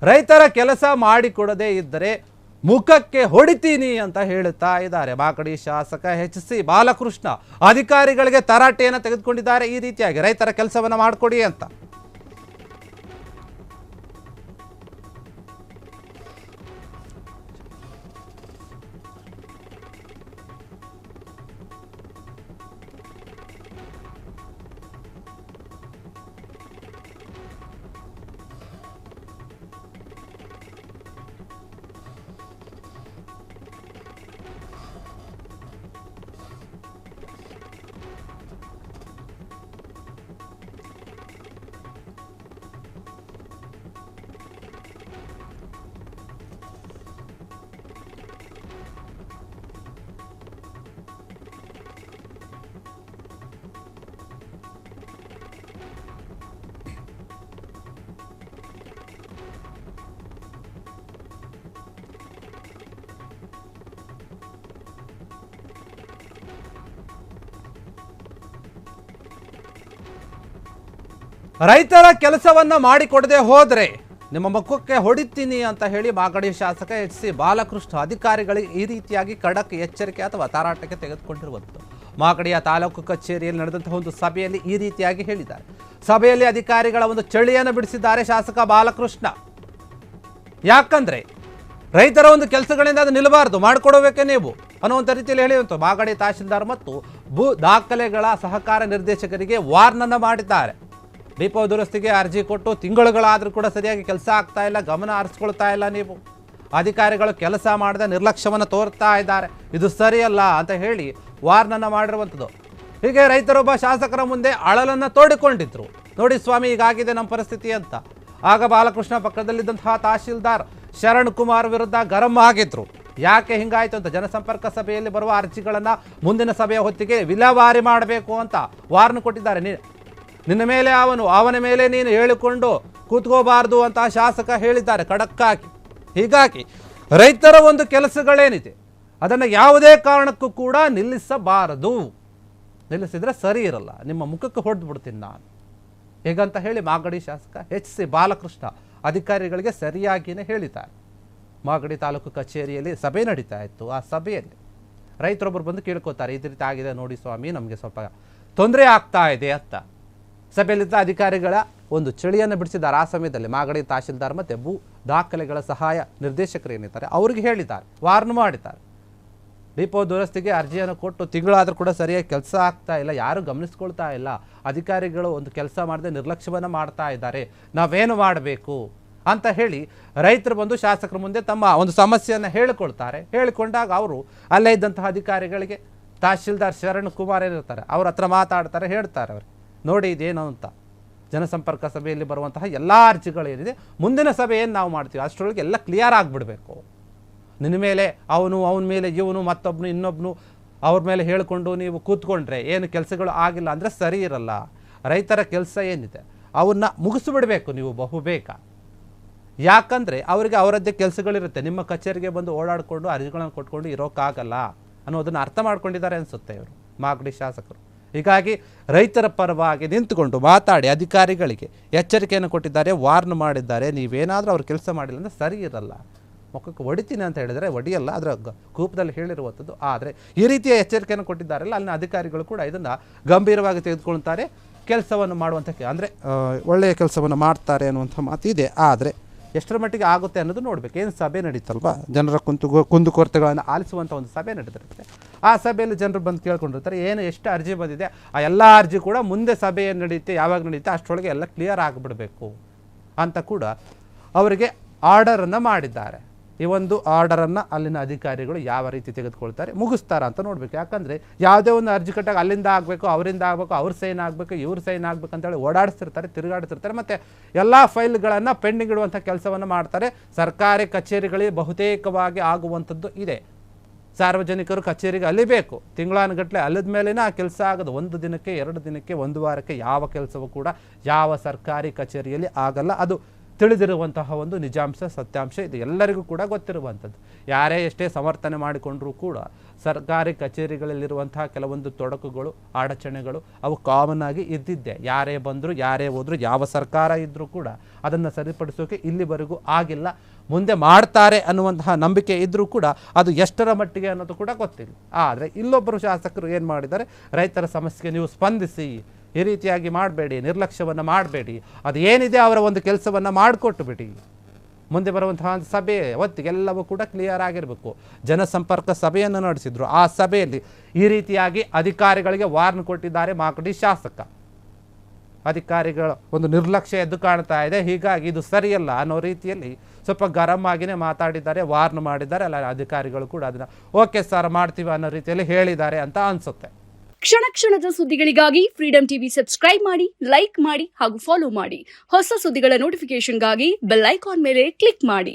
ರೈತರ ಕೆಲಸ ಮಾಡಿಕೊಡದೇ ಇದ್ದರೆ ಮುಖಕ್ಕೆ ಹೊಡಿತೀನಿ ಅಂತ ಹೇಳುತ್ತಾ ಇದ್ದಾರೆ. ಮಾಗಡಿ ಶಾಸಕ ಎಚ್.ಸಿ. ಬಾಲಕೃಷ್ಣ ಅಧಿಕಾರಿಗಳಿಗೆ ತರಾಟೆಯನ್ನು ತೆಗೆದುಕೊಂಡಿದ್ದಾರೆ. ಈ ರೀತಿಯಾಗಿ ರೈತರ ಕೆಲಸವನ್ನು ಮಾಡಿಕೊಡಿ ಅಂತ. ರೈತರ ಕೆಲಸವನ್ನ ಮಾಡಿಕೊಡದೆ ಹೋದರೆ ನಿಮ್ಮ ಮುಖಕ್ಕೆ ಹೊಡಿತೀನಿ ಅಂತ ಹೇಳಿ ಮಾಗಡಿ ಶಾಸಕ ಎಚ್.ಸಿ. ಬಾಲಕೃಷ್ಣ ಅಧಿಕಾರಿಗಳಿಗೆ ಈ ರೀತಿಯಾಗಿ ಖಡಕ್ ಎಚ್ಚರಿಕೆ ಅಥವಾ ತರಾಟೆಗೆ ತೆಗೆದುಕೊಂಡಿರುವಂಥದ್ದು. ಮಾಗಡಿಯ ತಾಲೂಕು ಕಚೇರಿಯಲ್ಲಿ ನಡೆದಂತಹ ಒಂದು ಸಭೆಯಲ್ಲಿ ಈ ರೀತಿಯಾಗಿ ಹೇಳಿದ್ದಾರೆ. ಸಭೆಯಲ್ಲಿ ಅಧಿಕಾರಿಗಳ ಒಂದು ಚಳಿಯನ್ನು ಬಿಡಿಸಿದ್ದಾರೆ ಶಾಸಕ ಬಾಲಕೃಷ್ಣ. ಯಾಕಂದ್ರೆ ರೈತರ ಒಂದು ಕೆಲಸಗಳಿಂದ ಅದು ನಿಲ್ಲಬಾರದು, ಮಾಡಿಕೊಡಬೇಕೆ ನೀವು ಅನ್ನುವಂಥ ರೀತಿಯಲ್ಲಿ ಹೇಳಿರುವಂಥ ಮಾಗಡಿ ತಹಶೀಲ್ದಾರ್ ಮತ್ತು ಭೂ ದಾಖಲೆಗಳ ಸಹಕಾರ ನಿರ್ದೇಶಕರಿಗೆ ವಾರ್ನನ್ನು ಮಾಡಿದ್ದಾರೆ. ಡಿಪೋ ದುರಸ್ತಿಗೆ ಅರ್ಜಿ ಕೊಟ್ಟು ತಿಂಗಳುಗಳಾದರೂ ಕೂಡ ಸರಿಯಾಗಿ ಕೆಲಸ ಆಗ್ತಾ ಇಲ್ಲ, ಗಮನ ಹರಿಸ್ಕೊಳ್ತಾ ಇಲ್ಲ. ನೀವು ಅಧಿಕಾರಿಗಳು ಕೆಲಸ ಮಾಡದೆ ನಿರ್ಲಕ್ಷ್ಯವನ್ನು ತೋರ್ತಾ ಇದ್ದಾರೆ, ಇದು ಸರಿಯಲ್ಲ ಅಂತ ಹೇಳಿ ವಾರ್ನನ್ನು ಮಾಡಿರುವಂಥದ್ದು. ಹೀಗೆ ರೈತರೊಬ್ಬ ಶಾಸಕರ ಮುಂದೆ ಅಳಲನ್ನು ತೋಡಿಕೊಂಡಿದ್ರು. ನೋಡಿ ಸ್ವಾಮಿ, ಹೀಗಾಗಿದೆ ನಮ್ಮ ಪರಿಸ್ಥಿತಿ ಅಂತ. ಆಗ ಬಾಲಕೃಷ್ಣ ಪಕ್ಕದಲ್ಲಿದ್ದಂತಹ ತಹಶೀಲ್ದಾರ್ ಶರಣ್ ಕುಮಾರ್ ವಿರುದ್ಧ ಗರಂ ಆಗಿದ್ರು. ಯಾಕೆ ಹಿಂಗಾಯ್ತು ಅಂತ ಜನಸಂಪರ್ಕ ಸಭೆಯಲ್ಲಿ ಬರುವ ಅರ್ಜಿಗಳನ್ನು ಮುಂದಿನ ಸಭೆಯ ಹೊತ್ತಿಗೆ ವಿಲೇವಾರಿ ಮಾಡಬೇಕು ಅಂತ ವಾರ್ನ್ ಕೊಟ್ಟಿದ್ದಾರೆ. ನಿನ್ನ ಮೇಲೆ ಅವನ ಮೇಲೆ ನೀನು ಹೇಳಿಕೊಂಡು ಕೂತ್ಕೋಬಾರ್ದು ಅಂತ ಶಾಸಕ ಹೇಳಿದ್ದಾರೆ ಖಡಕ್ಕಾಗಿ. ಹೀಗಾಗಿ ರೈತರ ಒಂದು ಕೆಲಸಗಳೇನಿದೆ ಅದನ್ನು ಯಾವುದೇ ಕಾರಣಕ್ಕೂ ಕೂಡ ನಿಲ್ಲಿಸಬಾರದು. ನಿಲ್ಲಿಸಿದ್ರೆ ಸರಿ ಇರಲ್ಲ, ನಿಮ್ಮ ಮುಖಕ್ಕೆ ಹೊಡೆದು ಬಿಡ್ತೀನಿ ನಾನು ಹೇಗಂತ ಹೇಳಿ ಮಾಗಡಿ ಶಾಸಕ ಎಚ್.ಸಿ. ಬಾಲಕೃಷ್ಣ ಅಧಿಕಾರಿಗಳಿಗೆ ಸರಿಯಾಗಿಯೇ ಹೇಳಿದ್ದಾರೆ. ಮಾಗಡಿ ತಾಲೂಕು ಕಚೇರಿಯಲ್ಲಿ ಸಭೆ ನಡೀತಾ ಇತ್ತು. ಆ ಸಭೆಯಲ್ಲಿ ರೈತರೊಬ್ಬರು ಬಂದು ಕೇಳ್ಕೋತಾರೆ, ಈ ರೀತಿ ಆಗಿದೆ ನೋಡಿ ಸ್ವಾಮಿ, ನಮಗೆ ಸ್ವಲ್ಪ ತೊಂದರೆ ಆಗ್ತಾ ಇದೆ ಅಂತ. ಸಭೆಯಲ್ಲಿದ್ದ ಅಧಿಕಾರಿಗಳ ಒಂದು ಚಳಿಯನ್ನು ಬಿಡಿಸಿದ್ದಾರೆ. ಆ ಸಮಯದಲ್ಲಿ ಮಾಗಡಿ ತಹಶೀಲ್ದಾರ್ ಮತ್ತು ಭೂ ದಾಖಲೆಗಳ ಸಹಾಯ ನಿರ್ದೇಶಕರು ಏನಿದ್ದಾರೆ ಅವ್ರಿಗೆ ಹೇಳಿದ್ದಾರೆ, ವಾರ್ನ್ ಮಾಡಿದ್ದಾರೆ. ಡಿಪೋ ದುರಸ್ತಿಗೆ ಅರ್ಜಿಯನ್ನು ಕೊಟ್ಟು ತಿಂಗಳಾದರೂ ಕೂಡ ಸರಿಯಾಗಿ ಕೆಲಸ ಆಗ್ತಾ ಇಲ್ಲ, ಯಾರು ಗಮನಿಸ್ಕೊಳ್ತಾ ಇಲ್ಲ, ಅಧಿಕಾರಿಗಳು ಒಂದು ಕೆಲಸ ಮಾಡದೆ ನಿರ್ಲಕ್ಷ್ಯವನ್ನು ಮಾಡ್ತಾ ಇದ್ದಾರೆ, ನಾವೇನು ಮಾಡಬೇಕು ಅಂತ ಹೇಳಿ ರೈತರು ಬಂದು ಶಾಸಕರ ಮುಂದೆ ತಮ್ಮ ಒಂದು ಸಮಸ್ಯೆಯನ್ನು ಹೇಳಿಕೊಳ್ತಾರೆ. ಹೇಳಿಕೊಂಡಾಗ ಅವರು ಅಲ್ಲೇ ಇದ್ದಂತಹ ಅಧಿಕಾರಿಗಳಿಗೆ ತಹಶೀಲ್ದಾರ್ ಶರಣ್ ಕುಮಾರ್ ಏನಿರ್ತಾರೆ ಅವ್ರ ಹತ್ರ ಮಾತಾಡ್ತಾರೆ, ಹೇಳ್ತಾರೆ ಅವ್ರಿಗೆ, ನೋಡಿ ಇದೇನು ಅಂತ ಜನಸಂಪರ್ಕ ಸಭೆಯಲ್ಲಿ ಬರುವಂತಹ ಎಲ್ಲ ಅರ್ಜಿಗಳೇನಿದೆ ಮುಂದಿನ ಸಭೆ ಏನು ನಾವು ಮಾಡ್ತೀವಿ ಅಷ್ಟರೊಳಗೆ ಎಲ್ಲ ಕ್ಲಿಯರ್ ಆಗಿಬಿಡಬೇಕು. ನಿನ್ನ ಮೇಲೆ ಅವನ ಮೇಲೆ ಇವನು ಮತ್ತೊಬ್ಬನು ಇನ್ನೊಬ್ಬನು ಅವ್ರ ಮೇಲೆ ಹೇಳಿಕೊಂಡು ನೀವು ಕೂತ್ಕೊಂಡ್ರೆ ಏನು ಕೆಲಸಗಳು ಆಗಿಲ್ಲ ಅಂದರೆ ಸರಿ ಇರಲ್ಲ. ರೈತರ ಕೆಲಸ ಏನಿದೆ ಅವನ್ನ ಮುಗಿಸಿಬಿಡಬೇಕು ನೀವು ಬಹುಬೇಗ. ಯಾಕಂದರೆ ಅವರಿಗೆ ಅವರದ್ದೇ ಕೆಲಸಗಳಿರುತ್ತೆ, ನಿಮ್ಮ ಕಚೇರಿಗೆ ಬಂದು ಓಡಾಡಿಕೊಂಡು ಅರ್ಜಿಗಳನ್ನು ಕೊಟ್ಕೊಂಡು ಇರೋಕ್ಕಾಗಲ್ಲ ಅನ್ನೋದನ್ನು ಅರ್ಥ ಮಾಡ್ಕೊಂಡಿದ್ದಾರೆ ಅನಿಸುತ್ತೆ ಇವರು ಮಾಗಡಿ ಶಾಸಕರು. ಹೀಗಾಗಿ ರೈತರ ಪರವಾಗಿ ನಿಂತುಕೊಂಡು ಮಾತಾಡಿ ಅಧಿಕಾರಿಗಳಿಗೆ ಎಚ್ಚರಿಕೆಯನ್ನು ಕೊಟ್ಟಿದ್ದಾರೆ, ವಾರ್ನ್ ಮಾಡಿದ್ದಾರೆ. ನೀವೇನಾದರೂ ಅವ್ರು ಕೆಲಸ ಮಾಡಿಲ್ಲ ಅಂದರೆ ಸರಿ ಇರಲ್ಲ, ಮುಖಕ್ಕೆ ಹೊಡಿತೀನಿ ಅಂತ ಹೇಳಿದರೆ ಹೊಡಿಯಲ್ಲ, ಅದರ ಕೂಪದಲ್ಲಿ ಹೇಳಿರುವಂಥದ್ದು. ಆದರೆ ಈ ರೀತಿಯ ಎಚ್ಚರಿಕೆಯನ್ನು ಕೊಟ್ಟಿದ್ದಾರಲ್ಲ, ಅಲ್ಲಿನ ಅಧಿಕಾರಿಗಳು ಕೂಡ ಇದನ್ನು ಗಂಭೀರವಾಗಿ ತೆಗೆದುಕೊಳ್ತಾರೆ, ಕೆಲಸವನ್ನು ಮಾಡುವಂಥ ಅಂದರೆ ಒಳ್ಳೆಯ ಕೆಲಸವನ್ನು ಮಾಡ್ತಾರೆ ಅನ್ನುವಂಥ ಮಾತಿದೆ. ಆದರೆ ಎಷ್ಟರ ಮಟ್ಟಿಗೆ ಆಗುತ್ತೆ ಅನ್ನೋದು ನೋಡಬೇಕು. ಏನು ಸಭೆ ನಡೀತಲ್ವ, ಜನರ ಕುಂದುಕೊರತೆಗಳನ್ನು ಆಲಿಸುವಂಥ ಒಂದು ಸಭೆ ನಡೀತಿರುತ್ತೆ. ಆ ಸಭೆಯಲ್ಲಿ ಜನರು ಬಂದು ಕೇಳ್ಕೊಂಡಿರ್ತಾರೆ, ಏನು ಎಷ್ಟು ಅರ್ಜಿ ಬಂದಿದೆ ಆ ಎಲ್ಲ ಅರ್ಜಿ ಕೂಡ ಮುಂದೆ ಸಭೆ ಏನು ನಡೆಯುತ್ತೆ ಯಾವಾಗ ನಡೆಯುತ್ತೆ ಅಷ್ಟರೊಳಗೆ ಎಲ್ಲ ಕ್ಲಿಯರ್ ಆಗಿಬಿಡಬೇಕು ಅಂತ ಕೂಡ ಅವರಿಗೆ ಆರ್ಡರನ್ನು ಮಾಡಿದ್ದಾರೆ. ಈ ಒಂದು ಆರ್ಡರನ್ನು ಅಲ್ಲಿನ ಅಧಿಕಾರಿಗಳು ಯಾವ ರೀತಿ ತೆಗೆದುಕೊಳ್ತಾರೆ ಮುಗಿಸ್ತಾರ ಅಂತ ನೋಡಬೇಕು. ಯಾಕಂದರೆ ಯಾವುದೇ ಒಂದು ಅರ್ಜಿ ಕಟ್ಟಾಗ ಅಲ್ಲಿಂದ ಆಗಬೇಕು, ಅವರಿಂದ ಆಗಬೇಕು, ಅವ್ರ ಸೈನ್ ಆಗಬೇಕು, ಇವ್ರ ಸೈನ್ ಆಗಬೇಕು ಅಂತೇಳಿ ಓಡಾಡಿಸ್ತಿರ್ತಾರೆ, ತಿರುಗಾಡ್ತಿರ್ತಾರೆ. ಮತ್ತು ಎಲ್ಲ ಫೈಲ್ಗಳನ್ನು ಪೆಂಡಿಂಗ್ ಇಡುವಂಥ ಕೆಲಸವನ್ನು ಮಾಡ್ತಾರೆ. ಸರ್ಕಾರಿ ಕಚೇರಿಗಳಿಗೆ ಬಹುತೇಕವಾಗಿ ಆಗುವಂಥದ್ದು ಇದೆ. ಸಾರ್ವಜನಿಕರು ಕಚೇರಿಗೆ ಅಲಿಬೇಕು, ತಿಂಗಳಾನುಗಟ್ಟಲೆ ಅಲ್ಲಿದ ಮೇಲೇ ಆ ಕೆಲಸ ಆಗೋದು. ಒಂದು ದಿನಕ್ಕೆ, 2 ದಿನಕ್ಕೆ, 1 ವಾರಕ್ಕೆ ಯಾವ ಕೆಲಸವೂ ಕೂಡ ಯಾವ ಸರ್ಕಾರಿ ಕಚೇರಿಯಲ್ಲಿ ಆಗಲ್ಲ. ಅದು ತಿಳಿದಿರುವಂತಹ ಒಂದು ನಿಜಾಂಶ ಸತ್ಯಾಂಶ ಇದು ಎಲ್ಲರಿಗೂ ಕೂಡ ಗೊತ್ತಿರುವಂಥದ್ದು. ಯಾರೇ ಎಷ್ಟೇ ಸಮರ್ಥನೆ ಮಾಡಿಕೊಂಡ್ರೂ ಕೂಡ ಸರ್ಕಾರಿ ಕಚೇರಿಗಳಲ್ಲಿರುವಂತಹ ಕೆಲವೊಂದು ತೊಡಕುಗಳು ಅಡಚಣೆಗಳು ಅವು ಕಾಮನ್ ಆಗಿ ಇದ್ದಿದ್ದೆ. ಯಾರೇ ಬಂದರೂ ಯಾರೇ ಹೋದರೂ ಯಾವ ಸರ್ಕಾರ ಇದ್ದರೂ ಕೂಡ ಅದನ್ನು ಸರಿಪಡಿಸೋಕೆ ಇಲ್ಲಿವರೆಗೂ ಆಗಿಲ್ಲ. ಮುಂದೆ ಮಾಡ್ತಾರೆ ಅನ್ನುವಂತಹ ನಂಬಿಕೆ ಇದ್ದರೂ ಕೂಡ ಅದು ಎಷ್ಟರ ಮಟ್ಟಿಗೆ ಅನ್ನೋದು ಕೂಡ ಗೊತ್ತಿಲ್ಲ. ಆದರೆ ಇಲ್ಲೊಬ್ಬರು ಶಾಸಕರು ಏನು ಮಾಡಿದ್ದಾರೆ, ರೈತರ ಸಮಸ್ಯೆಗೆ ನೀವು ಸ್ಪಂದಿಸಿ, ಈ ರೀತಿಯಾಗಿ ಮಾಡಬೇಡಿ, ನಿರ್ಲಕ್ಷ್ಯವನ್ನು ಮಾಡಬೇಡಿ, ಅದು ಏನಿದೆ ಅವರ ಒಂದು ಕೆಲಸವನ್ನು ಮಾಡಿಕೊಟ್ಟು ಬಿಡಿ, ಮುಂದೆ ಬರುವಂತಹ ಸಭೆ ಹೊತ್ತಿಗೆಲ್ಲವೂ ಕೂಡ ಕ್ಲಿಯರ್ ಆಗಿರಬೇಕು. ಜನಸಂಪರ್ಕ ಸಭೆಯನ್ನು ನಡೆಸಿದ್ರು. ಆ ಸಭೆಯಲ್ಲಿ ಈ ರೀತಿಯಾಗಿ ಅಧಿಕಾರಿಗಳಿಗೆ ವಾರ್ನ್ ಕೊಟ್ಟಿದ್ದಾರೆ ಮಾಗಡಿ ಶಾಸಕ. ಅಧಿಕಾರಿಗಳ ಒಂದು ನಿರ್ಲಕ್ಷ್ಯ ಎದ್ದು ಕಾಣ್ತಾ ಇದೆ, ಹೀಗಾಗಿ ಇದು ಸರಿಯಲ್ಲ ಅನ್ನೋ ರೀತಿಯಲ್ಲಿ ಸ್ವಲ್ಪ ಗರಂ ಆಗಿನೇ ಮಾತಾಡಿದ್ದಾರೆ, ವಾರ್ನ್ ಮಾಡಿದ್ದಾರೆ. ಅಲ್ಲ, ಅಧಿಕಾರಿಗಳು ಕೂಡ ಅದನ್ನು ಓಕೆ ಸರ್ ಮಾಡ್ತೀವಿ ಅನ್ನೋ ರೀತಿಯಲ್ಲಿ ಹೇಳಿದ್ದಾರೆ ಅಂತ ಅನಿಸುತ್ತೆ. ಕ್ಷಣ ಕ್ಷಣದ ಸುದ್ದಿಗಳಿಗಾಗಿ ಫ್ರೀಡಂ ಟಿವಿ ಸಬ್ಸ್ಕ್ರೈಬ್ ಮಾಡಿ, ಲೈಕ್ ಮಾಡಿ ಹಾಗೂ ಫಾಲೋ ಮಾಡಿ. ಹೊಸ ಸುದ್ದಿಗಳ ನೋಟಿಫಿಕೇಶನ್ಗಾಗಿ ಬೆಲ್ ಐಕಾನ್ ಮೇಲೆ ಕ್ಲಿಕ್ ಮಾಡಿ.